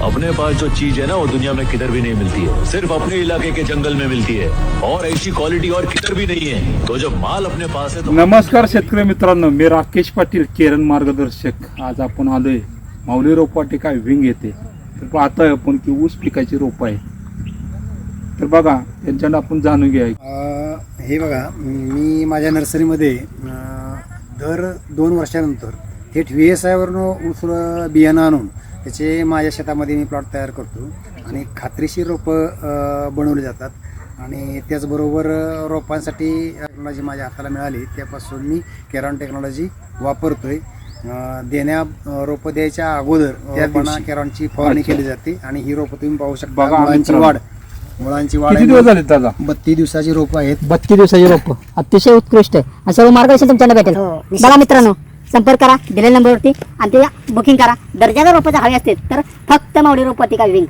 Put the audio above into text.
अपने पास जो चीज है ना वो दुनिया में किधर भी नहीं मिलती है, सिर्फ अपने इलाके के जंगल में मिलती है और ऐसी क्वालिटी और किधर भी नहीं है। तो जब माल अपने पास है तो नमस्कार शेतकरी मित्रांनो, मी राकेश पाटील, केरन मार्गदर्शक. आज आपण आलोय माऊली रोपवाटिका विंग येते. तर पाहतोय आपण की ऊस पिकाची रोप आहे. तर बघा त्यांच्याकडे आपण जाणून घ्या. हे बघा, मी माझ्या नर्सरीमध्ये दर 2 वर्षानंतर थेट VSI वरून ऊस बियाणं आणून त्याचे माझ्या शेतामध्ये मी प्लॉट तयार करतो आणि खात्रीशीर रोपं बनवली जातात. आणि त्याचबरोबर रोपांसाठी टेक्नॉलॉजी माझ्या हाताला मिळाली त्यापासून मी केरॉन टेक्नॉलॉजी वापरतोय. रोपं द्यायच्या अगोदर त्या केरॉनची फवारणी केली जाते आणि ही रोपं तुम्ही पाहू शकता. मुळांची वाढ किती दिवस झाले दादा? 32 दिवसाची रोपं आहेत. 32 दिवसाची रोप अतिशय उत्कृष्ट आहे आणि सर्व मार्गदर्शन तुमच्याकडे भेटेल. बघा मित्रांनो, संपर्क करा दिलेल्या नंबरवरती आणि ते बुकिंग करा. दर्जाच्या रोपं जर हवे असतील तर फक्त माऊली रोपवाटिका विंग